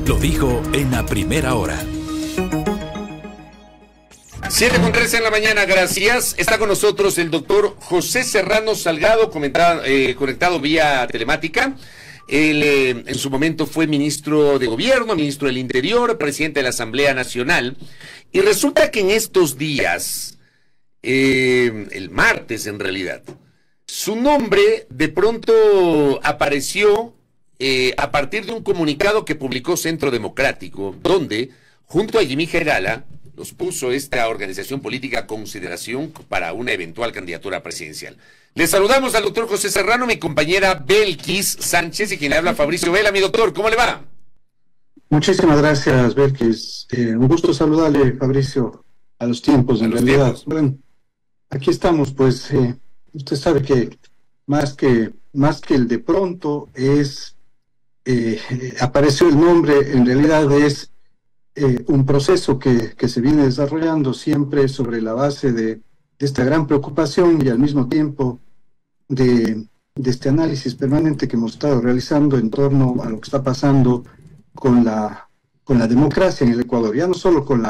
lo dijo en la primera hora. 7:13 en la mañana, gracias. Está con nosotros el doctor José Serrano Salgado, conectado vía telemática. Él en su momento fue ministro de Gobierno, ministro del Interior, presidente de la Asamblea Nacional. Y resulta que en estos días, el martes en realidad, su nombre de pronto apareció a partir de un comunicado que publicó Centro Democrático, donde, junto a Jimmy Jairala, los puso esta organización política a consideración para una eventual candidatura presidencial. Le saludamos al doctor José Serrano, mi compañera Belkis Sánchez, y quien le habla Fabricio Vela. Mi doctor, ¿cómo le va? Muchísimas gracias, Belkis. Un gusto saludarle, Fabricio, a los tiempos, en realidad. Bueno, aquí estamos, pues, usted sabe que más que el de pronto apareció el nombre, en realidad es un proceso que se viene desarrollando siempre sobre la base de esta gran preocupación y al mismo tiempo de este análisis permanente que hemos estado realizando en torno a lo que está pasando con la democracia en el Ecuador, ya no solo con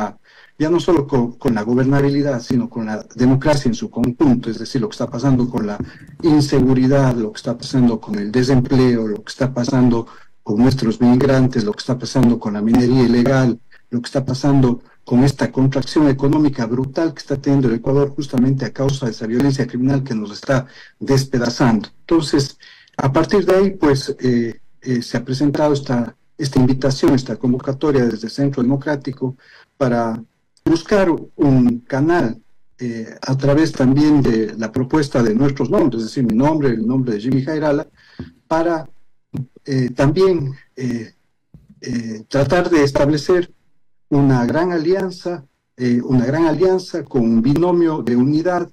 la gobernabilidad, sino con la democracia en su conjunto, es decir, lo que está pasando con la inseguridad, lo que está pasando con el desempleo, lo que está pasando con nuestros migrantes, lo que está pasando con la minería ilegal, lo que está pasando con esta contracción económica brutal que está teniendo el Ecuador justamente a causa de esa violencia criminal que nos está despedazando. Entonces, a partir de ahí, pues, se ha presentado esta invitación, esta convocatoria desde el Centro Democrático para buscar un canal a través también de la propuesta de nuestros nombres, es decir, mi nombre, el nombre de Jimmy Jairala, para también tratar de establecer una gran alianza con un binomio de unidad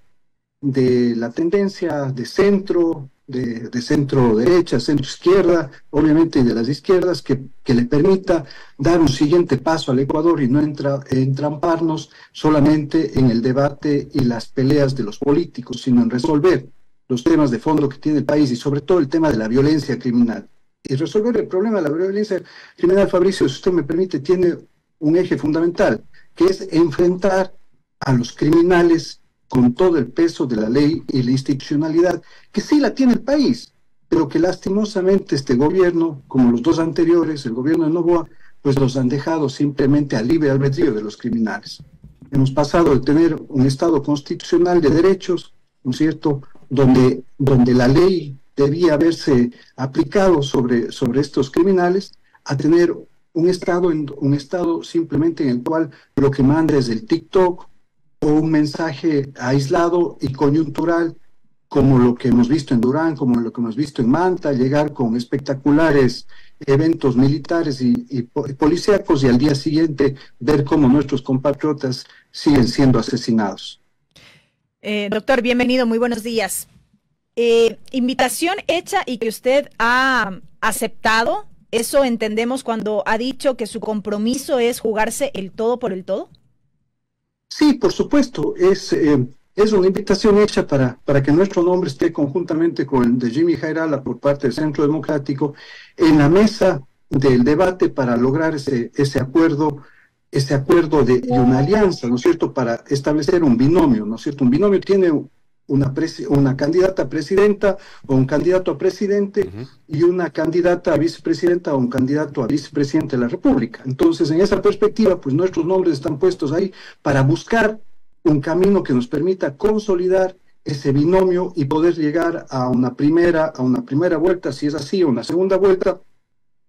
de la tendencia de centro, de centro derecha, centro izquierda, obviamente de las izquierdas, que le permita dar un siguiente paso al Ecuador y no entramparnos solamente en el debate y las peleas de los políticos, sino en resolver los temas de fondo que tiene el país y sobre todo el tema de la violencia criminal. Y resolver el problema de la violencia criminal, Fabricio, si usted me permite, tiene un eje fundamental, que es enfrentar a los criminales con todo el peso de la ley y la institucionalidad, que sí la tiene el país, pero que lastimosamente este gobierno, como los dos anteriores, el gobierno de Noboa, pues los han dejado simplemente al libre albedrío de los criminales. Hemos pasado de tener un Estado constitucional de derechos, ¿no es cierto?, donde la ley debía haberse aplicado sobre estos criminales, a tener un Estado simplemente en el cual lo que manda es el TikTok o un mensaje aislado y coyuntural, como lo que hemos visto en Durán, como lo que hemos visto en Manta, llegar con espectaculares eventos militares y policíacos y al día siguiente ver cómo nuestros compatriotas siguen siendo asesinados. Doctor, bienvenido, muy buenos días. Invitación hecha y que usted ha aceptado. ¿Eso entendemos cuando ha dicho que su compromiso es jugarse el todo por el todo? Sí, por supuesto. Es una invitación hecha para que nuestro nombre esté conjuntamente con el de Jimmy Jairala por parte del Centro Democrático en la mesa del debate para lograr ese acuerdo de una alianza, ¿no es cierto?, para establecer un binomio, ¿no es cierto? Un binomio tiene una candidata a presidenta o un candidato a presidente y una candidata a vicepresidenta o un candidato a vicepresidente de la República. Entonces, en esa perspectiva, pues nuestros nombres están puestos ahí para buscar un camino que nos permita consolidar ese binomio y poder llegar a una primera vuelta, si es así, o una segunda vuelta,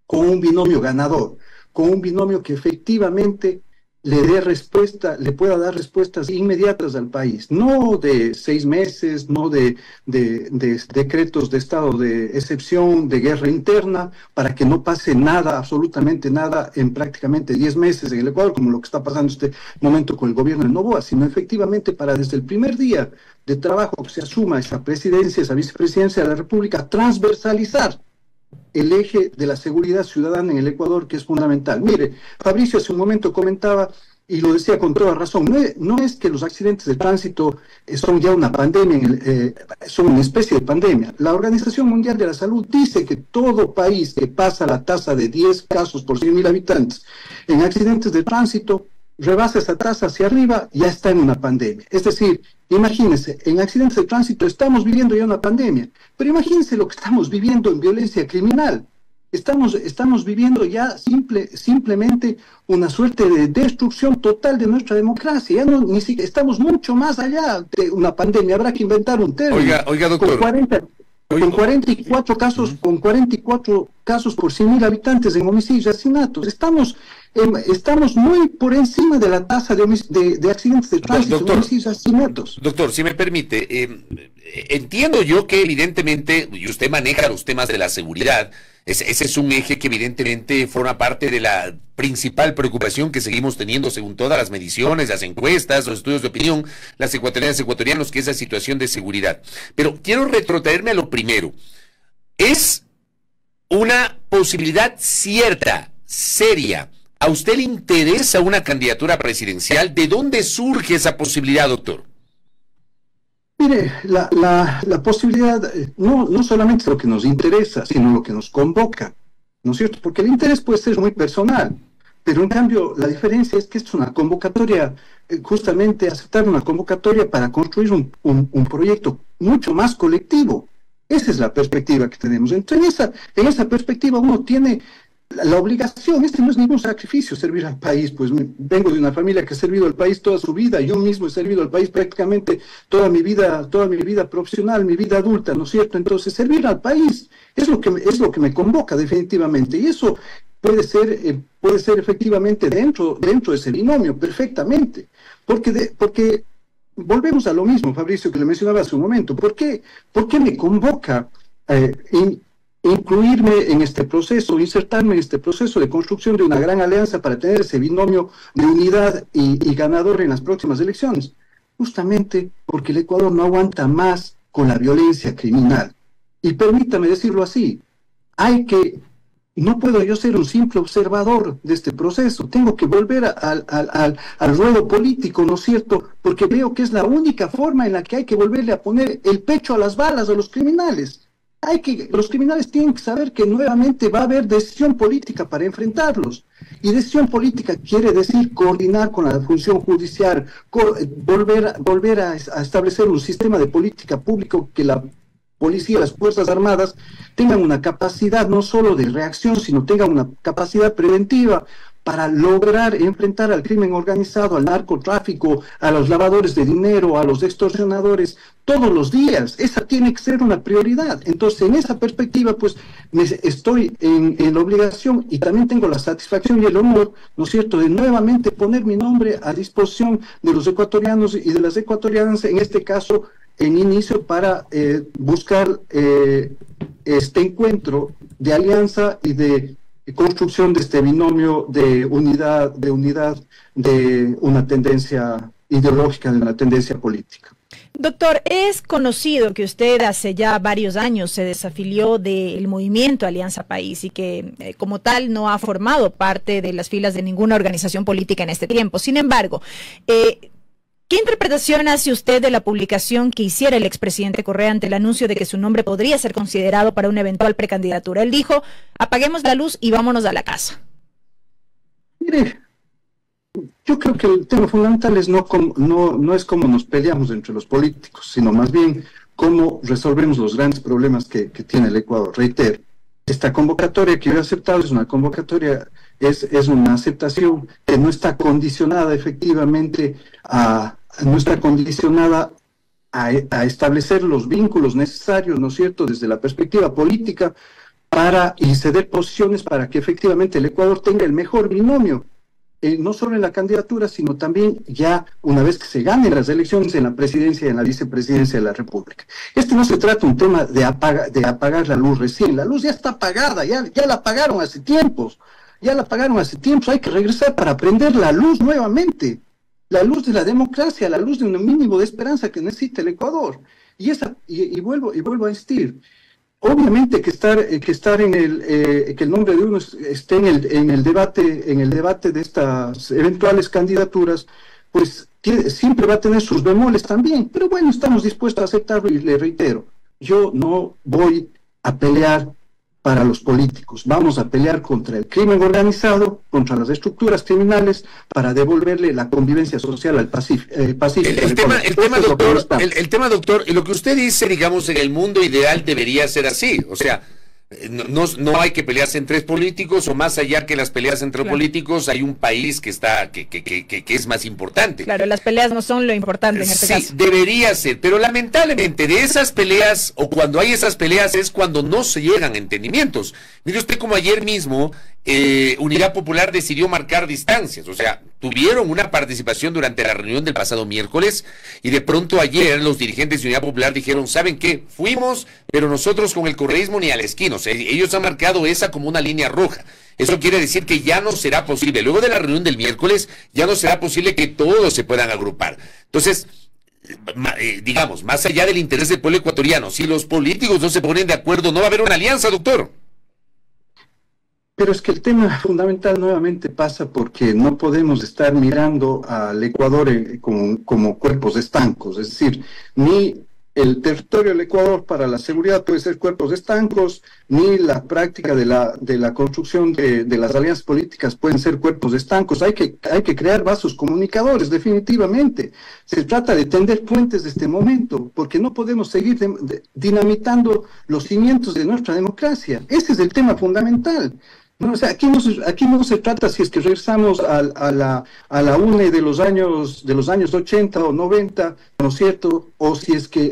con un binomio ganador, con un binomio que efectivamente le pueda dar respuestas inmediatas al país, no de 6 meses, no de decretos de estado de excepción, de guerra interna, para que no pase nada, absolutamente nada, en prácticamente 10 meses en el Ecuador, como lo que está pasando en este momento con el gobierno de Noboa, sino efectivamente para desde el primer día de trabajo que se asuma esa presidencia, esa vicepresidencia de la República, transversalizar el eje de la seguridad ciudadana en el Ecuador, que es fundamental. Mire, Fabricio hace un momento comentaba y lo decía con toda razón, no es que los accidentes de tránsito son ya una pandemia, son una especie de pandemia. La Organización Mundial de la Salud dice que todo país que pasa la tasa de 10 casos por 100.000 habitantes en accidentes de tránsito, rebasa esa tasa hacia arriba, ya está en una pandemia. Es decir, imagínense, en accidentes de tránsito estamos viviendo ya una pandemia, pero imagínense lo que estamos viviendo en violencia criminal. Estamos viviendo ya simplemente una suerte de destrucción total de nuestra democracia. Ya no, ni siquiera, estamos mucho más allá de una pandemia. Habrá que inventar un término. Oiga, doctor. Con 44 casos por 100.000 habitantes en homicidios y asesinatos. Estamos muy por encima de la tasa de accidentes de tránsito, homicidios y asesinatos. Doctor, si me permite, entiendo yo que evidentemente, y usted maneja los temas de la seguridad, ese es un eje que evidentemente forma parte de la principal preocupación que seguimos teniendo según todas las mediciones, las encuestas, los estudios de opinión, las ecuatorianas y ecuatorianos, que es la situación de seguridad. Pero quiero retrotraerme a lo primero. ¿Es una posibilidad cierta, seria? ¿A usted le interesa una candidatura presidencial? ¿De dónde surge esa posibilidad, doctor? Mire, la posibilidad no solamente es lo que nos interesa, sino lo que nos convoca, ¿no es cierto? Porque el interés puede ser muy personal, pero en cambio la diferencia es que es una convocatoria, justamente aceptar una convocatoria para construir un proyecto mucho más colectivo. Esa es la perspectiva que tenemos. Entonces, en esa perspectiva uno tiene la obligación, no es ningún sacrificio servir al país, pues vengo de una familia que ha servido al país toda su vida, yo mismo he servido al país prácticamente toda mi vida profesional, mi vida adulta, ¿no es cierto? Entonces servir al país es lo que me convoca definitivamente, y eso puede ser efectivamente dentro de ese binomio, perfectamente, porque volvemos a lo mismo, Fabricio, que le mencionaba hace un momento. ¿Por qué me convoca incluirme en este proceso, insertarme en este proceso de construcción de una gran alianza para tener ese binomio de unidad y ganador en las próximas elecciones? Justamente porque el Ecuador no aguanta más con la violencia criminal. Y permítame decirlo así, no puedo yo ser un simple observador de este proceso, tengo que volver al ruedo político, ¿no es cierto? Porque veo que es la única forma en la que hay que volverle a poner el pecho a las balas a los criminales. Los criminales tienen que saber que nuevamente va a haber decisión política para enfrentarlos. Y decisión política quiere decir coordinar con la función judicial, volver a establecer un sistema de política pública que la policía, las Fuerzas Armadas tengan una capacidad no solo de reacción, sino tengan una capacidad preventiva para lograr enfrentar al crimen organizado, al narcotráfico, a los lavadores de dinero, a los extorsionadores, todos los días. Esa tiene que ser una prioridad. Entonces, en esa perspectiva, pues, estoy en la obligación y también tengo la satisfacción y el honor, ¿no es cierto?, de nuevamente poner mi nombre a disposición de los ecuatorianos y de las ecuatorianas, en este caso, en inicio para buscar este encuentro de alianza y de construcción de este binomio de unidad de una tendencia ideológica, de una tendencia política. Doctor, es conocido que usted hace ya varios años se desafilió del movimiento Alianza País y que como tal no ha formado parte de las filas de ninguna organización política en este tiempo. Sin embargo, ¿qué interpretación hace usted de la publicación que hiciera el expresidente Correa ante el anuncio de que su nombre podría ser considerado para una eventual precandidatura? Él dijo, apaguemos la luz y vámonos a la casa. Mire, yo creo que el tema fundamental es no es cómo nos peleamos entre los políticos, sino más bien cómo resolvemos los grandes problemas que tiene el Ecuador. Reitero, esta convocatoria que yo he aceptado es una convocatoria, es una aceptación que no está condicionada efectivamente no está condicionada a establecer los vínculos necesarios, ¿no es cierto?, desde la perspectiva política y ceder posiciones para que efectivamente el Ecuador tenga el mejor binomio, no solo en la candidatura, sino también ya una vez que se ganen las elecciones en la presidencia y en la vicepresidencia de la República. No se trata un tema de apagar la luz recién, la luz ya está apagada, ya la apagaron hace tiempos, hay que regresar para prender la luz nuevamente. La luz de la democracia, la luz de un mínimo de esperanza que necesita el Ecuador. Y vuelvo a insistir, obviamente que el nombre de uno esté en el debate de estas eventuales candidaturas, pues siempre va a tener sus bemoles también, pero bueno, estamos dispuestos a aceptarlo y le reitero, yo no voy a pelear para los políticos, vamos a pelear contra el crimen organizado, contra las estructuras criminales, para devolverle la convivencia social al Pacífico. El tema, doctor, y lo que usted dice, digamos, en el mundo ideal debería ser así, o sea, no hay que pelearse entre políticos, o más allá que las peleas entre políticos, hay un país que es más importante. Claro, las peleas no son lo importante en este caso. Sí, debería ser, pero lamentablemente de esas peleas, o cuando hay esas peleas, es cuando no se llegan a entendimientos. Mire usted, como ayer mismo Unidad Popular decidió marcar distancias, o sea, tuvieron una participación durante la reunión del pasado miércoles, y de pronto ayer los dirigentes de Unidad Popular dijeron, ¿saben qué? Fuimos, pero nosotros con el correísmo ni a la esquina. O sea, ellos han marcado esa como una línea roja. Eso quiere decir que ya no será posible, luego de la reunión del miércoles, ya no será posible que todos se puedan agrupar. Entonces, digamos, más allá del interés del pueblo ecuatoriano, si los políticos no se ponen de acuerdo, no va a haber una alianza, doctor. Pero es que el tema fundamental nuevamente pasa porque no podemos estar mirando al Ecuador como cuerpos estancos, es decir, ni el territorio del Ecuador para la seguridad puede ser cuerpos estancos, ni la práctica de la construcción de las alianzas políticas pueden ser cuerpos estancos. Hay que crear vasos comunicadores, definitivamente. Se trata de tender puentes de este momento, porque no podemos seguir dinamitando los cimientos de nuestra democracia. Ese es el tema fundamental. No, o sea, aquí no se trata si es que regresamos a la UNE de los años 80 o 90, ¿no es cierto? O si es que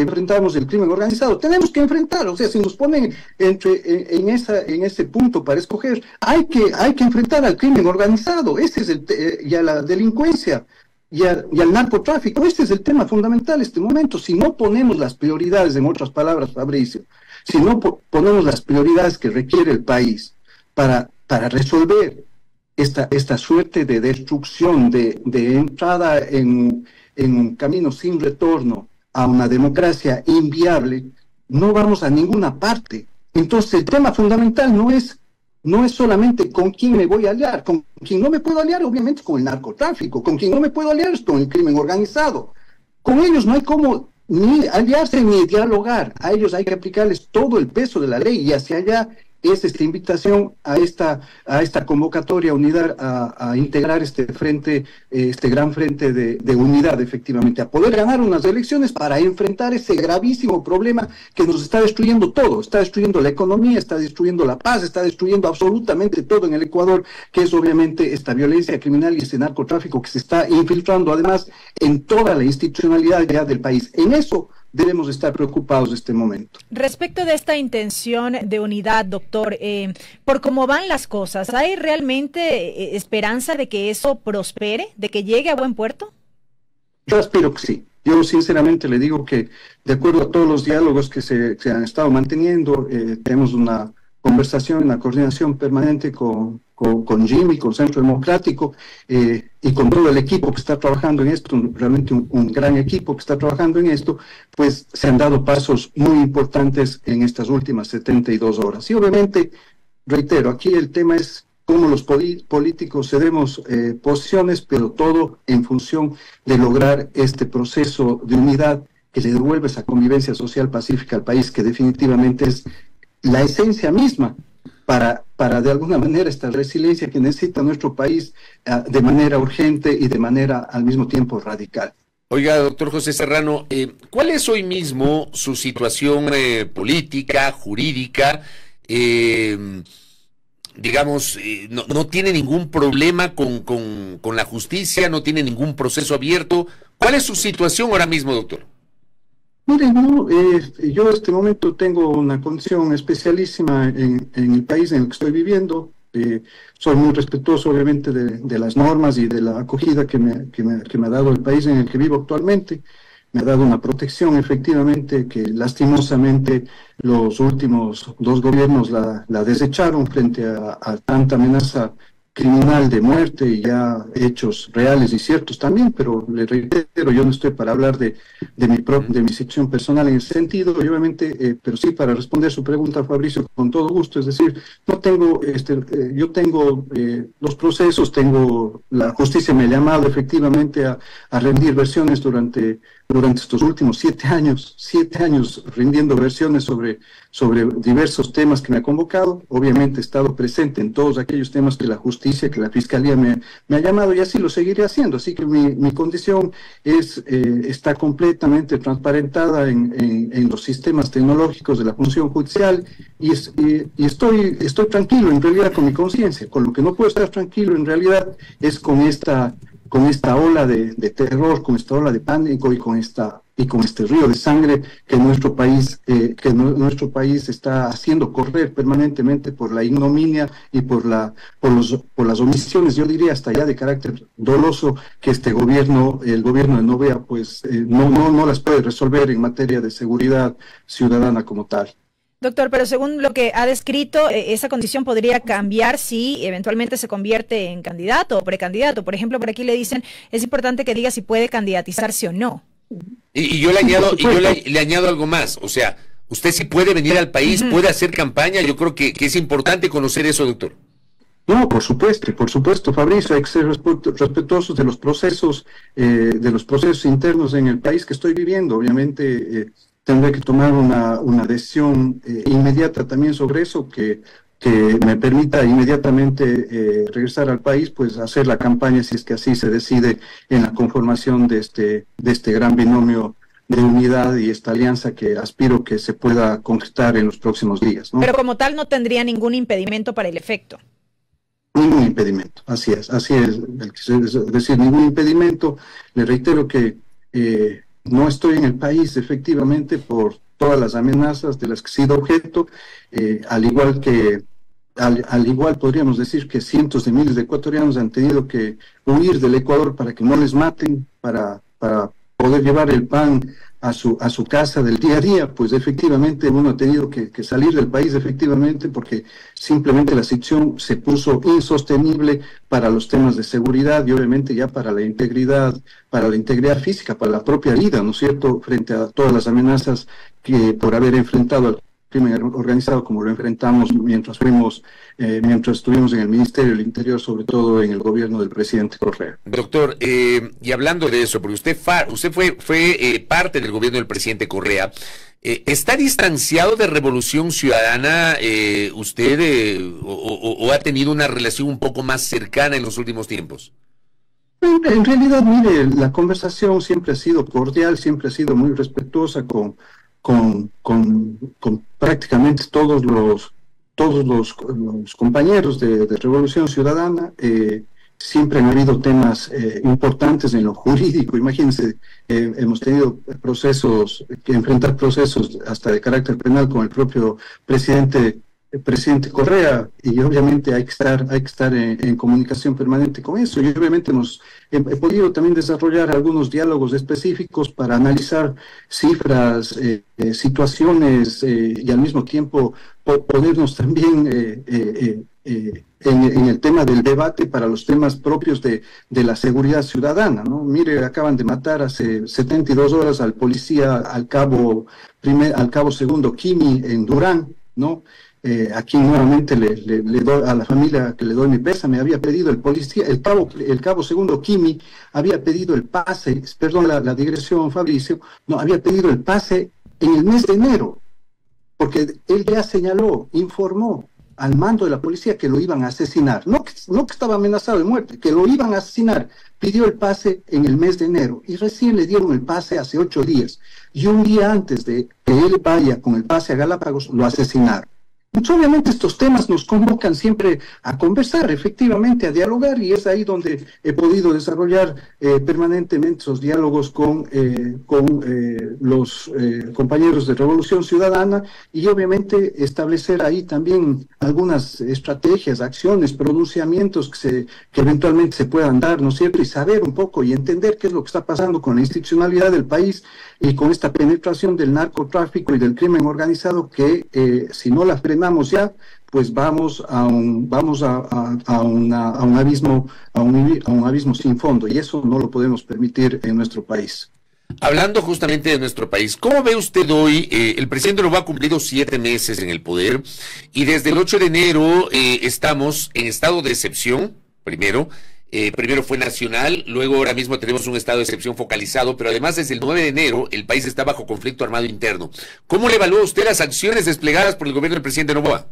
enfrentamos el crimen organizado. Tenemos que enfrentar, o sea, si nos ponen en ese punto para escoger, hay que enfrentar al crimen organizado, ese es y a la delincuencia y al narcotráfico. Este es el tema fundamental en este momento. Si no ponemos las prioridades, en otras palabras, Fabricio, si no ponemos las prioridades que requiere el país para resolver esta suerte de destrucción, de entrada en un camino sin retorno a una democracia inviable, no vamos a ninguna parte. Entonces el tema fundamental no es solamente con quién me voy a aliar, con quien no me puedo aliar, obviamente con el narcotráfico, con quien no me puedo aliar es con el crimen organizado. Con ellos no hay cómo ni aliarse ni dialogar, a ellos hay que aplicarles todo el peso de la ley, y hacia allá es esta invitación a esta convocatoria unidad a integrar este gran frente de unidad, efectivamente, a poder ganar unas elecciones para enfrentar ese gravísimo problema que nos está destruyendo todo, está destruyendo la economía, está destruyendo la paz, está destruyendo absolutamente todo en el Ecuador, que es obviamente esta violencia criminal y este narcotráfico que se está infiltrando además en toda la institucionalidad ya del país. En eso debemos estar preocupados en este momento. Respecto de esta intención de unidad, doctor, por cómo van las cosas, ¿hay realmente esperanza de que eso prospere, de que llegue a buen puerto? Yo espero que sí. Yo sinceramente le digo que, de acuerdo a todos los diálogos que se han estado manteniendo, tenemos una conversación, una coordinación permanente con Jimmy, con Centro Democrático, y con todo el equipo que está trabajando en esto, realmente un gran equipo que está trabajando en esto, pues se han dado pasos muy importantes en estas últimas 72 horas. Y obviamente, reitero, aquí el tema es cómo los políticos cedemos posiciones, pero todo en función de lograr este proceso de unidad que le devuelve esa convivencia social pacífica al país, que definitivamente es la esencia misma para de alguna manera esta resiliencia que necesita nuestro país de manera urgente y de manera al mismo tiempo radical. Oiga, doctor José Serrano, ¿cuál es hoy mismo su situación política, jurídica? Digamos, no tiene ningún problema con la justicia, no tiene ningún proceso abierto. ¿Cuál es su situación ahora mismo, doctor? Mire, yo en este momento tengo una condición especialísima en el país en el que estoy viviendo. Soy muy respetuoso, obviamente, de las normas y de la acogida que me ha dado el país en el que vivo actualmente. Me ha dado una protección, efectivamente, que lastimosamente los últimos dos gobiernos la desecharon frente a tanta amenaza criminal de muerte y ya hechos reales y ciertos también, pero le reitero, yo no estoy para hablar de mi situación personal en ese sentido, y obviamente, pero sí para responder su pregunta, Fabricio, con todo gusto, es decir, no tengo, yo tengo los procesos, la justicia me ha llamado efectivamente a rendir versiones durante estos últimos 7 años rindiendo versiones sobre diversos temas que me ha convocado. Obviamente he estado presente en todos aquellos temas que la justicia, que la fiscalía me ha llamado, y así lo seguiré haciendo. Así que mi condición está completamente transparentada en los sistemas tecnológicos de la función judicial, y estoy tranquilo en realidad con mi conciencia. Con lo que no puedo estar tranquilo en realidad es con esta ola de terror, con esta ola de pánico y con este río de sangre que nuestro país está haciendo correr permanentemente por la ignominia y por las omisiones, yo diría hasta ya de carácter doloso, que el gobierno de Novea pues no las puede resolver en materia de seguridad ciudadana como tal. Doctor, pero según lo que ha descrito, esa condición podría cambiar si eventualmente se convierte en candidato o precandidato. Por ejemplo, por aquí le dicen, es importante que diga si puede candidatizarse o no. Y yo le añado algo más, o sea, usted sí puede venir al país, puede hacer campaña. Yo creo que es importante conocer eso, doctor. No, por supuesto, Fabricio, hay que ser respetuosos de los procesos internos en el país que estoy viviendo. Obviamente, tendré que tomar una decisión inmediata también sobre eso, que me permita inmediatamente regresar al país, pues hacer la campaña, si es que así se decide, en la conformación de este gran binomio de unidad y esta alianza que aspiro que se pueda concretar en los próximos días, ¿no? Pero como tal no tendría ningún impedimento para el efecto. Ningún impedimento, así es decir, ningún impedimento. Le reitero que no estoy en el país efectivamente por todas las amenazas de las que he sido objeto, al igual podríamos decir que cientos de miles de ecuatorianos han tenido que huir del Ecuador para que no les maten, para poder llevar el pan a su casa del día a día. Pues efectivamente uno ha tenido que salir del país efectivamente porque simplemente la situación se puso insostenible para los temas de seguridad y obviamente ya para la integridad física, para la propia vida, ¿no es cierto?, frente a todas las amenazas que por haber enfrentado al crimen organizado como lo enfrentamos mientras estuvimos en el Ministerio del Interior, sobre todo en el gobierno del presidente Correa. Doctor, y hablando de eso, porque usted fue parte del gobierno del presidente Correa, ¿está distanciado de Revolución Ciudadana usted o ha tenido una relación un poco más cercana en los últimos tiempos? En realidad, mire, la conversación siempre ha sido cordial, siempre ha sido muy respetuosa con prácticamente todos los compañeros de Revolución Ciudadana. Siempre han habido temas importantes en lo jurídico. Imagínense, hemos tenido enfrentar procesos hasta de carácter penal con el propio presidente Correa, y obviamente hay que estar en comunicación permanente con eso, y obviamente he podido también desarrollar algunos diálogos específicos para analizar cifras, situaciones, y al mismo tiempo ponernos también en el tema del debate para los temas propios de la seguridad ciudadana, ¿no? Mire, acaban de matar hace 72 horas al policía, al cabo segundo Kimi en Durán, ¿no? Aquí nuevamente le doy a la familia que le doy mi pésame. Había pedido el policía, el cabo segundo Kimi había pedido el pase, perdón la digresión, Fabricio, no, había pedido el pase en el mes de enero, porque él ya informó al mando de la policía que lo iban a asesinar, no que estaba amenazado de muerte, que lo iban a asesinar. Pidió el pase en el mes de enero y recién le dieron el pase hace 8 días, y un día antes de que él vaya con el pase a Galápagos lo asesinaron. Entonces, obviamente estos temas nos convocan siempre a conversar, efectivamente a dialogar, y es ahí donde he podido desarrollar permanentemente esos diálogos con los compañeros de Revolución Ciudadana, y obviamente establecer ahí también algunas estrategias, acciones, pronunciamientos que eventualmente se puedan dar, ¿no es cierto?, y saber un poco y entender qué es lo que está pasando con la institucionalidad del país y con esta penetración del narcotráfico y del crimen organizado que si no la frenamos frenamos ya, pues vamos a un abismo sin fondo, y eso no lo podemos permitir en nuestro país. Hablando justamente de nuestro país, ¿cómo ve usted hoy? El presidente Noboa ha cumplido 7 meses en el poder y desde el 8 de enero estamos en estado de excepción, primero fue nacional, luego ahora mismo tenemos un estado de excepción focalizado, pero además desde el 9 de enero el país está bajo conflicto armado interno. ¿Cómo le evalúa usted las acciones desplegadas por el gobierno del presidente Noboa?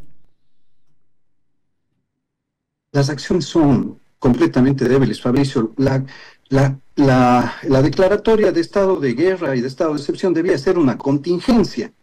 Las acciones son completamente débiles, Fabricio. La declaratoria de estado de guerra y de estado de excepción debía ser una contingencia.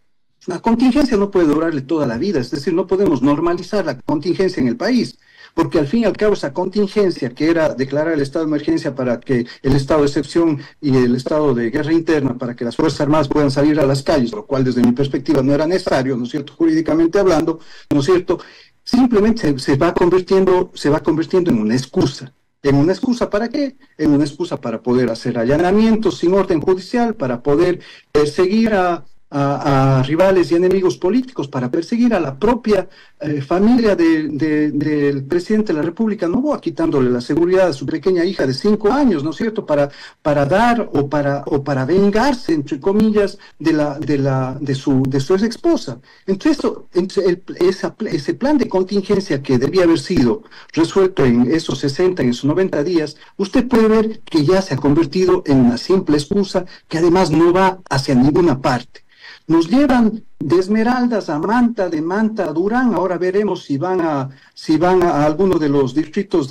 La contingencia no puede durarle toda la vida, es decir, no podemos normalizar la contingencia en el país, porque al fin y al cabo esa contingencia que era declarar el estado de emergencia para que el estado de excepción y el estado de guerra interna para que las Fuerzas Armadas puedan salir a las calles, lo cual desde mi perspectiva no era necesario, ¿no es cierto?, jurídicamente hablando, ¿no es cierto?, simplemente se va convirtiendo en una excusa. ¿En una excusa para qué? En una excusa para poder hacer allanamientos sin orden judicial, para poder perseguir a rivales y enemigos políticos, para perseguir a la propia familia del presidente de la República Noboa, quitándole la seguridad a su pequeña hija de 5 años, ¿no es cierto?, para dar o para vengarse, entre comillas, de su ex esposa. Entonces, ese plan de contingencia que debía haber sido resuelto en esos 60, en esos 90 días, usted puede ver que ya se ha convertido en una simple excusa que además no va hacia ninguna parte. Nos llevan de Esmeraldas a Manta, de Manta a Durán. Ahora veremos si van a alguno de los distritos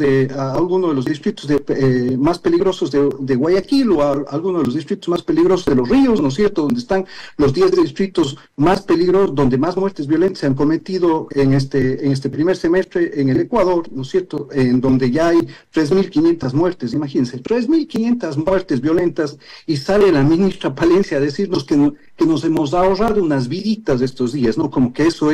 más peligrosos de Guayaquil o a alguno de los distritos más peligrosos de Los Ríos, ¿no es cierto?, donde están los 10 distritos más peligrosos, donde más muertes violentas se han cometido en este primer semestre en el Ecuador, ¿no es cierto?, en donde ya hay 3.500 muertes, imagínense, 3.500 muertes violentas, y sale la ministra Palencia a decirnos que nos hemos ahorrado unas viditas de estos días, ¿no? Como que eso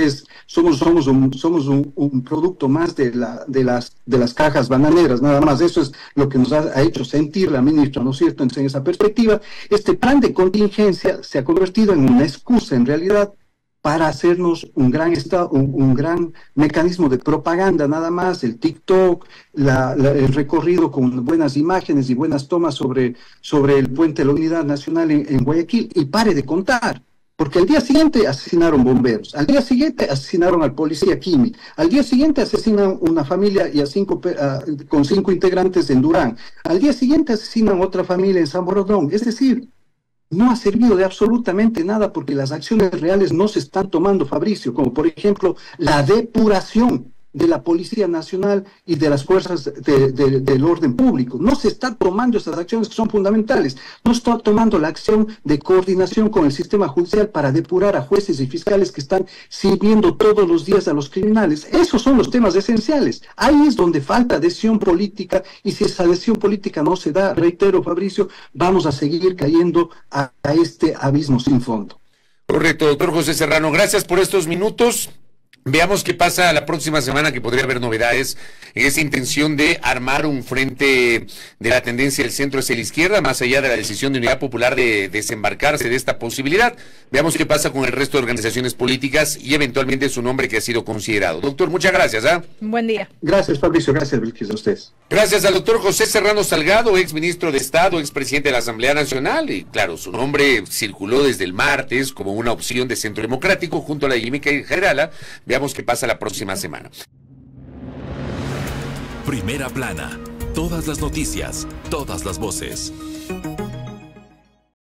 somos un producto más de las cajas bananeras, nada más. Eso es lo que nos ha hecho sentir la ministra, ¿no es cierto? Entonces, en esa perspectiva, este plan de contingencia se ha convertido en una excusa, en realidad, para hacernos un gran mecanismo de propaganda, nada más, el TikTok, el recorrido con buenas imágenes y buenas tomas sobre el puente de la Unidad Nacional en Guayaquil, y pare de contar. Porque al día siguiente asesinaron bomberos, al día siguiente asesinaron al policía Kimi, al día siguiente asesinan una familia y con 5 integrantes en Durán, al día siguiente asesinan otra familia en San Borondón. Es decir, no ha servido de absolutamente nada, porque las acciones reales no se están tomando, Fabricio, como por ejemplo la depuración de la Policía Nacional y de las fuerzas del orden público. No se está tomando esas acciones que son fundamentales. No está tomando la acción de coordinación con el sistema judicial para depurar a jueces y fiscales que están sirviendo todos los días a los criminales. Esos son los temas esenciales. Ahí es donde falta adhesión política, y si esa adhesión política no se da, reitero, Fabricio, vamos a seguir cayendo a este abismo sin fondo. Correcto, doctor José Serrano, gracias por estos minutos. Veamos qué pasa la próxima semana, que podría haber novedades en esa intención de armar un frente de la tendencia del centro hacia la izquierda, más allá de la decisión de Unidad Popular de desembarcarse de esta posibilidad. Veamos qué pasa con el resto de organizaciones políticas y eventualmente su nombre que ha sido considerado. Doctor, muchas gracias. Buen día. Gracias, Fabricio. Gracias, Belkis, a ustedes. Gracias al doctor José Serrano Salgado, ex ministro de Estado, ex presidente de la Asamblea Nacional, y claro, su nombre circuló desde el martes como una opción de Centro Democrático junto a la Jimmy Cajerala. Veamos qué pasa la próxima semana. Primera plana. Todas las noticias, todas las voces.